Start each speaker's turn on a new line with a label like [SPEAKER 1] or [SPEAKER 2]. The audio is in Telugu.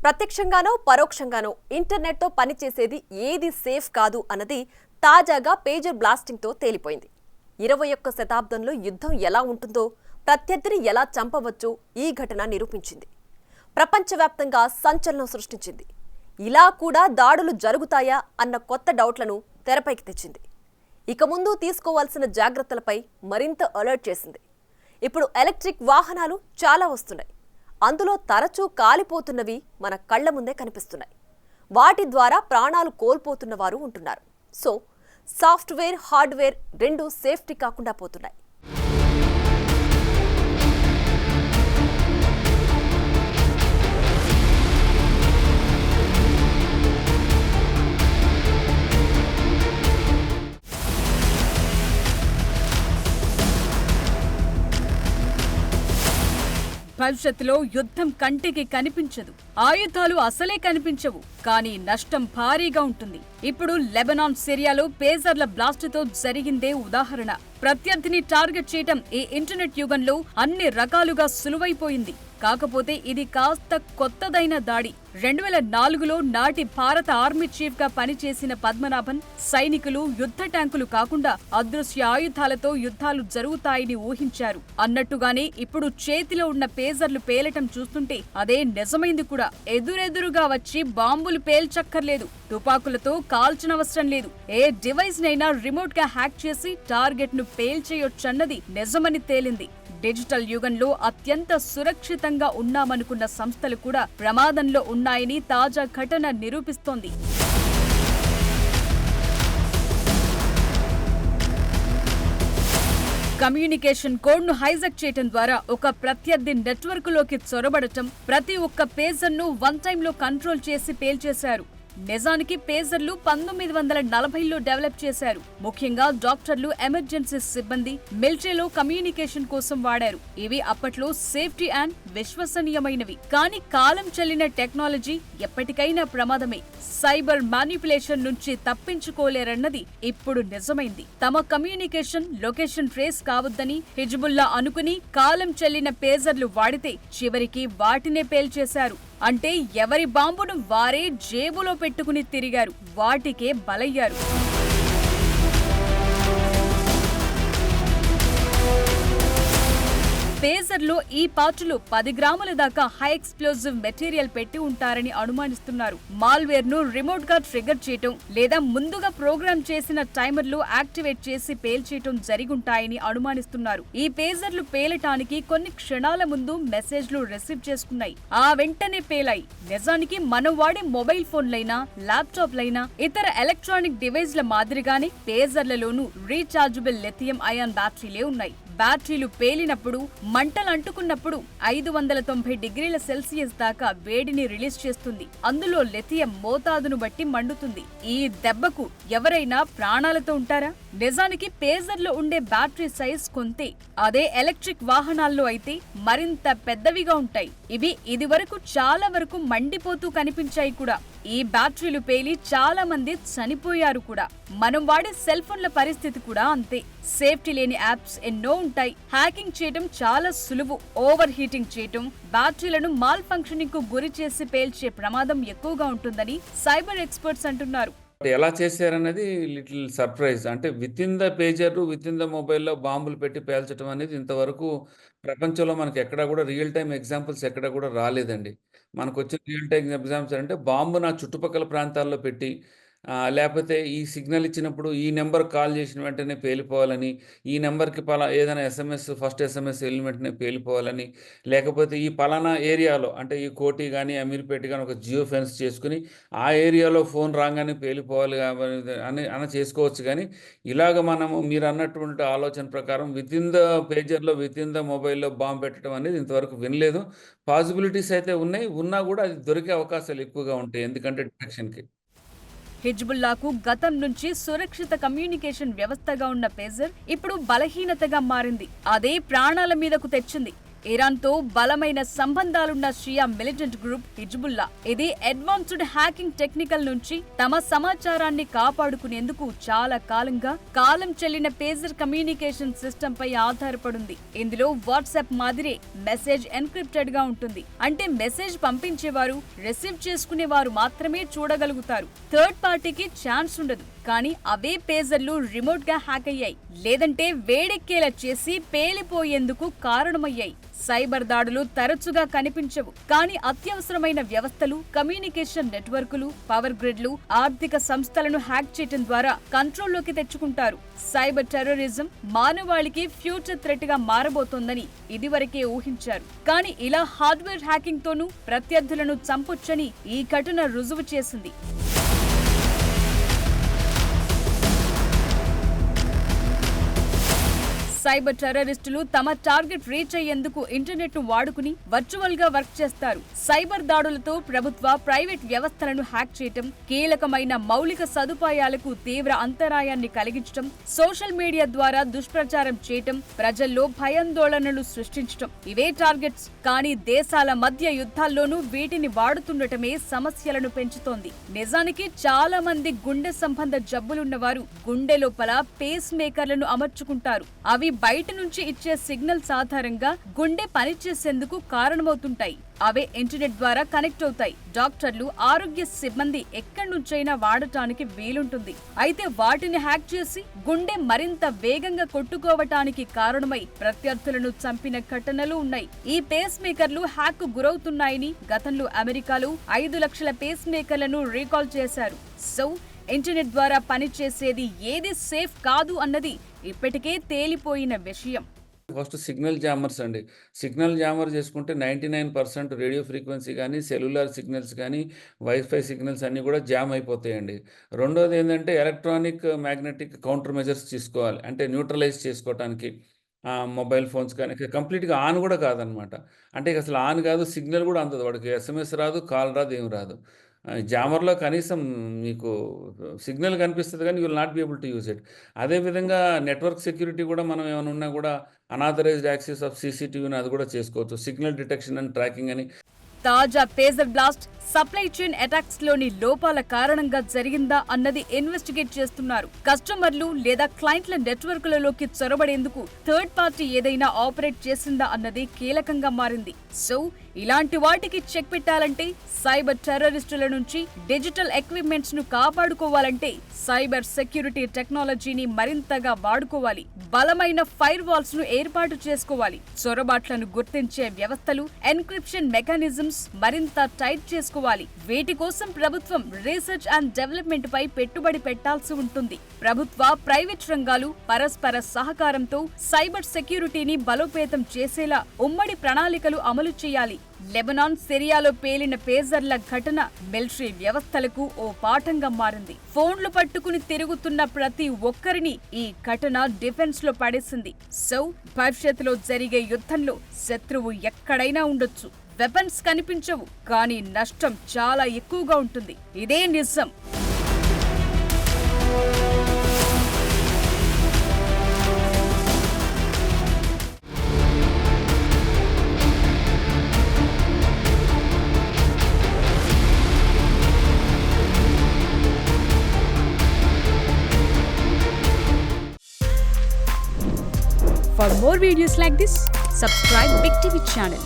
[SPEAKER 1] ప్రత్యక్షంగానో పరోక్షంగానో ఇంటర్నెట్తో పనిచేసేది ఏది సేఫ్ కాదు అన్నది తాజాగా పేజర్ బ్లాస్టింగ్తో తేలిపోయింది. 21వ శతాబ్దంలో యుద్ధం ఎలా ఉంటుందో, ప్రత్యర్థిని ఎలా చంపవచ్చో ఈ ఘటన నిరూపించింది. ప్రపంచవ్యాప్తంగా సంచలనం సృష్టించింది. ఇలా కూడా దాడులు జరుగుతాయా అన్న కొత్త డౌట్లను తెరపైకి తెచ్చింది. ఇక ముందు తీసుకోవాల్సిన జాగ్రత్తలపై మరింత అలర్ట్ చేసింది. ఇప్పుడు ఎలక్ట్రిక్ వాహనాలు చాలా వస్తున్నాయి. అందులో తరచూ కాలిపోతున్నవి మన కళ్ల ముందే కనిపిస్తున్నాయి. వాటి ద్వారా ప్రాణాలు కోల్పోతున్న వారు ఉంటున్నారు. సో సాఫ్ట్వేర్, హార్డ్వేర్ రెండు సేఫ్టీ కాకుండా పోతున్నాయి.
[SPEAKER 2] భవిష్యత్తులో యుద్ధం కంటికి కనిపించదు, ఆయుధాలు అసలే కనిపించవు, కానీ నష్టం భారీగా ఉంటుంది. ఇప్పుడు లెబనాన్, సిరియాలో పేజర్ల బ్లాస్ట్తో జరిగిందే ఉదాహరణ. ప్రత్యర్థిని టార్గెట్ చేయటం ఈ ఇంటర్నెట్ యుగంలో అన్ని రకాలుగా సులువైపోయింది. కాకపోతే ఇది కాస్త కొత్తదైన దాడి. 2004లో నాటి భారత ఆర్మీ చీఫ్ గా పనిచేసిన పద్మనాభన్ సైనికులు యుద్ధ ట్యాంకులు కాకుండా అదృశ్య ఆయుధాలతో యుద్ధాలు జరుగుతాయని ఊహించారు. అన్నట్టుగానే ఇప్పుడు చేతిలో ఉన్న పేజర్లు పేలటం చూస్తుంటే అదే నిజమైంది కూడా. ఎదురెదురుగా వచ్చి బాంబులు పేల్చక్కర్లేదు, తుపాకులతో కాల్చనవసరం లేదు. ఏ డివైస్ నైనా రిమోట్ గా హ్యాక్ చేసి టార్గెట్ ను పేల్చేయొచ్చన్నది నిజమని తేలింది. డిజిటల్ యుగంలో అత్యంత సురక్షితంగా ఉన్నామనుకున్న సంస్థలు కూడా ప్రమాదంలో ఉన్నాయని తాజా ఘటన నిరూపిస్తోంది. కమ్యూనికేషన్ కోడ్ ను హైజాక్ చేయటం ద్వారా ఒక ప్రత్యర్థి నెట్వర్క్లోకి చొరబడటం, ప్రతి ఒక్క పేజర్ను వన్ టైంలో కంట్రోల్ చేసి పేల్చేశారు. నిజానికి పేజర్లు 1940లో డెవలప్ చేశారు. ముఖ్యంగా డాక్టర్లు, ఎమర్జెన్సీ సిబ్బంది, మిలిటరీలో కమ్యూనికేషన్ కోసం వాడారు. ఇవి అప్పట్లో సేఫ్టీ అండ్ విశ్వసనీయమైనవి. కానీ కాలం చెల్లిన టెక్నాలజీ ఎప్పటికైనా ప్రమాదమే. సైబర్ మానిపులేషన్ నుంచి తప్పించుకోలేరన్నది ఇప్పుడు నిజమైంది. తమ కమ్యూనికేషన్ లొకేషన్ ట్రేస్ కావద్దని హిజ్బుల్లా అనుకుని కాలం చెల్లిన పేజర్లు వాడితే చివరికి వాటినే పేల్చేశారు. అంటే ఎవరి బాంబును వారే జేబులో పెట్టుకుని తిరిగారు, వాటికే బలయ్యారు. పేజర్లో ఈ పార్టులు 10 గ్రాముల దాకా హై ఎక్స్ప్లోజివ్ మెటీరియల్ పెట్టి ఉంటారని అనుమానిస్తున్నారు. మాల్వేర్ ను రిమోట్ గా ట్రిగర్ చేయటం లేదా ముందుగా ప్రోగ్రామ్ చేసిన టైమర్లు యాక్టివేట్ చేసి పేల్చేయటం జరిగుంటాయని అనుమానిస్తున్నారు. ఈ పేజర్లు పేలటానికి కొన్ని క్షణాల ముందు మెసేజ్లు రిసీవ్ చేసుకున్నాయి, ఆ వెంటనే పేలాయి. నిజానికి మనం వాడే మొబైల్ ఫోన్లైనా, ల్యాప్టాప్లైనా, ఇతర ఎలక్ట్రానిక్ డివైస్ల మాదిరిగానే పేజర్లలోనూ రీచార్జబుల్ లిథియం అయాన్ బ్యాటరీలే ఉన్నాయి. బ్యాటరీలు పేలినప్పుడు, మంటలు అంటుకున్నప్పుడు 590 డిగ్రీల సెల్సియస్ దాకా వేడిని రిలీజ్ చేస్తుంది. అందులో లిథియం మోతాదును బట్టి మండుతుంది. ఈ దెబ్బకు ఎవరైనా ప్రాణాలతో ఉంటారా? నిజానికి పేజర్లో ఉండే బ్యాటరీ సైజ్ కొంతే. అదే ఎలక్ట్రిక్ వాహనాల్లో అయితే మరింత పెద్దవిగా ఉంటాయి. ఇవి ఇదివరకు చాలా వరకు మండిపోతూ కనిపించాయి కూడా. ఈ బ్యాటరీలు పేలి చాలా మంది చనిపోయారు కూడా. మనం వాడే సెల్ ఫోన్ల పరిస్థితి కూడా అంతే. సేఫ్టీ లేని యాప్స్ ఎన్నో ఉంటాయి. హ్యాకింగ్ చేయడం చాలా సులువు. ఓవర్ హీటింగ్ చేయటం, బ్యాటరీలను మాల్ ఫంక్షనింగ్ కు గురి చేసి పేల్చే ప్రమాదం ఎక్కువగా ఉంటుందని సైబర్ ఎక్స్పర్ట్స్ అంటున్నారు.
[SPEAKER 3] ఎలా చేశారనేది లిటిల్ సర్ప్రైజ్. అంటే with in the pager, with in the మొబైల్‌లో బాంబులు పెట్టి పేల్చడం అనేది ఇంతవరకు ప్రపంచంలో మనకి ఎక్కడా కూడా రియల్ టైమ్ ఎగ్జాంపుల్స్ ఎక్కడా కూడా రాలేదండి. మనకొచ్చిన రియల్ టైమ్ ఎగ్జాంపుల్స్ అంటే బాంబు నా చుట్టుపక్కల ప్రాంతాల్లో పెట్టి లేపోతే ఈ సిగ్నల్ ఇచ్చినప్పుడు ఈ నెంబర్‌కి కాల్ చేసిన వెంటనే పేలిపోవాలని, ఈ నెంబర్‌కి ఏదైనా ఫస్ట్ ఎస్ఎంఎస్ వెళ్ళిన వెంటనే పేలిపోవాలని, లేకపోతే ఈ పలానా ఏరియాలో అంటే ఈ కోటి గాని, అమీర్పేట గాని ఒక జియో ఫెన్స్ చేసుకొని ఆ ఏరియాలో ఫోన్ రాంగానే పేలిపోవాలి అని చేసుకోవచ్చు. కానీ ఇలాగ మనము మీరన్నటువంటి ఆలోచన ప్రకారం విత్ ఇన్ ద పేజర్‌లో, విత్ ఇన్ ద మొబైల్‌లో బాంబ్ పెట్టడం అనేది ఇంతవరకు వినలేదు. పాసిబిలిటీస్ అయితే ఉన్నాయి. ఉన్నా కూడా అది దొరికే అవకాశాలు ఎక్కువగా ఉంటాయి. ఎందుకంటే డిటెక్షన్‌కి.
[SPEAKER 2] హిజ్బుల్లాకు గతం నుంచి సురక్షిత కమ్యూనికేషన్ వ్యవస్థగా ఉన్న పేజర్ ఇప్పుడు బలహీనతగా మారింది. అదే ప్రాణాల మీదకు తెచ్చింది. ఇరాన్తో బలమైన సంబంధాలున్న షియా మిలిటెంట్ గ్రూప్ హిజ్బుల్లా. ఇది అడ్వాన్స్డ్ హ్యాకింగ్ టెక్నికల్ నుంచి తమ సమాచారాన్ని కాపాడుకునేందుకు చాలా కాలంగా కాలం చెల్లిన పేజర్ కమ్యూనికేషన్ సిస్టమ్ పై ఆధారపడింది. ఇందులో వాట్సాప్ మాదిరే మెసేజ్ ఎన్క్రిప్టెడ్ గా ఉంటుంది. అంటే మెసేజ్ పంపించేవారు, రిసీవ్ చేసుకునేవారు మాత్రమే చూడగలుగుతారు. థర్డ్ పార్టీకి ఛాన్స్ ఉండదు. కానీ అవే పేజర్లు రిమోట్ గా హ్యాక్ అయ్యాయి, లేదంటే వేడెక్కేలా చేసి పేలిపోయేందుకు కారణమయ్యాయి. సైబర్ దాడులు తరచుగా కనిపించవు, కానీ అత్యవసరమైన వ్యవస్థలు, కమ్యూనికేషన్ నెట్వర్కులు, పవర్ గ్రిడ్లు, ఆర్థిక సంస్థలను హ్యాక్ చేయడం ద్వారా కంట్రోల్లోకి తెచ్చుకుంటారు. సైబర్ టెర్రరిజం మానవాళికి ఫ్యూచర్ థ్రెట్ గా మారబోతోందని ఇదివరకే ఊహించారు. కానీ ఇలా హార్డ్వేర్ హ్యాకింగ్ తోనూ ప్రత్యర్థులను చంపొచ్చని ఈ ఘటన రుజువు చేసింది. సైబర్ టెర్రరిస్టులు తమ టార్గెట్ రీచ్ అయ్యేందుకు ఇంటర్నెట్ ను వాడుకుని వర్చువల్ గా వర్క్ చేస్తారు. సైబర్ దాడులతో ప్రభుత్వ, ప్రైవేట్ వ్యవస్థలను హ్యాక్ చేయటం, కీలకమైన మౌలిక సదుపాయాలకు తీవ్ర అంతరాయాన్ని కలిగించటం, సోషల్ మీడియా ద్వారా దుష్ప్రచారం చేయటం, ప్రజల్లో భయాందోళనలు సృష్టించటం ఇవే టార్గెట్స్. కానీ దేశాల మధ్య యుద్ధాల్లోనూ వీటిని వాడుతుండటమే సమస్యలను పెంచుతోంది. నిజానికి చాలా మంది గుండె సంబంధ జబ్బులున్నవారు గుండె లోపల పేస్ మేకర్లను అమర్చుకుంటారు. అవి బయట నుంచి ఇచ్చే సిగ్నల్స్ ఆధారంగా గుండె పనిచేసేందుకు కారణమవుతుంటాయి. అవే ఇంటర్నెట్ ద్వారా కనెక్ట్ అవుతాయి. డాక్టర్లు, ఆరోగ్య సిబ్బంది ఎక్కడి నుంచైనా వాడటానికి వీలుంటుంది. అయితే వాటిని హ్యాక్ చేసి గుండె మరింత వేగంగా కొట్టుకోవటానికి కారణమై ప్రత్యర్థులను చంపిన ఘటనలు ఉన్నాయి. ఈ పేస్ మేకర్లు హ్యాక్ కు గురవుతున్నాయని గతంలో అమెరికాలో 5 లక్షల పేస్ మేకర్లను రీకాల్ చేశారు. సో ఇంటర్నెట్ ద్వారా పనిచేసేది ఏది సేఫ్ కాదు అన్నది ఇప్పటికే తేలిపోయిన విషయం.
[SPEAKER 3] ఫస్ట్ సిగ్నల్ జామర్స్ అండి. సిగ్నల్ జామర్ చేసుకుంటే 99% రేడియో ఫ్రీక్వెన్సీ కానీ, సెల్యులార్ సిగ్నల్స్ కానీ, వైఫై సిగ్నల్స్ అన్నీ కూడా జామ్ అయిపోతాయండి. రెండోది ఏంటంటే ఎలక్ట్రానిక్ మ్యాగ్నెటిక్ కౌంటర్ మెజర్స్ తీసుకోవాలి. అంటే న్యూట్రలైజ్ చేసుకోవటానికి మొబైల్ ఫోన్స్ కానీ కంప్లీట్గా ఆన్ కూడా కాదనమాట. అంటే అసలు ఆన్ కాదు, సిగ్నల్ కూడా అందదు. వాడికి SMS రాదు, కాల్ రాదు, ఏం రాదు. జామర్లో కనీసం మీకు సిగ్నల్ కనిపిస్తుంది కానీ you will not be able to use it. అదేవిధంగా నెట్వర్క్ సెక్యూరిటీ కూడా మనం ఏమైనా ఉన్నా కూడా అనాథరైజ్డ్ యాక్సెస్ ఆఫ్ CCTVని అది కూడా చేసుకోవచ్చు. సిగ్నల్ డిటెక్షన్ అండ్ ట్రాకింగ్ అని.
[SPEAKER 2] తాజా pager blast supply chain attacks లోని లోపాల కారణంగా జరిగిందా అన్నది ఇన్వెస్టిగేట్ చేస్తున్నారు. కస్టమర్లు లేదా క్లయింట్ల నెట్వర్క్లలోకి చొరబడేందుకు థర్డ్ పార్టీ ఏదైనా ఆపరేట్ చేసిందా అన్నది కీలకంగా మారింది. సో ఇలాంటి వాటికి చెక్ పెట్టాలంటే, సైబర్ టెర్రరిస్టుల నుంచి డిజిటల్ ఎక్విప్మెంట్స్ ను కాపాడుకోవాలంటే సైబర్ సెక్యూరిటీ టెక్నాలజీని మరింతగా వాడుకోవాలి. బలమైన ఫైర్ వాల్స్ ను ఏర్పాటు చేసుకోవాలి. చొరబాట్లను గుర్తించే వ్యవస్థలు, ఎన్క్రిప్షన్ మెకానిజమ్స్ మరింత టైట్ చేసుకోవాలి. వీటి కోసం ప్రభుత్వం రీసెర్చ్ అండ్ డెవలప్మెంట్ పై పెట్టుబడి పెట్టాల్సి ఉంటుంది. ప్రభుత్వ, ప్రైవేట్ రంగాలు పరస్పర సహకారంతో సైబర్ సెక్యూరిటీని బలోపేతం చేసేలా ఉమ్మడి ప్రణాళికలు అమలు చేయాలి. లెబనాన్, సిరియాలో పేలిన పేజర్ల ఘటన మిలిటరీ వ్యవస్థలకు ఓ పాఠంగా మారింది. ఫోన్లు పట్టుకుని తిరుగుతున్న ప్రతి ఒక్కరిని ఈ ఘటన డిఫెన్స్ లో పడేసింది. సో భవిష్యత్తులో జరిగే యుద్ధంలో శత్రువు ఎక్కడైనా ఉండొచ్చు. వెపన్స్ కనిపించవు, కానీ నష్టం చాలా ఎక్కువగా ఉంటుంది. ఇదే నిజం. For more videos like this, subscribe Big TV channel.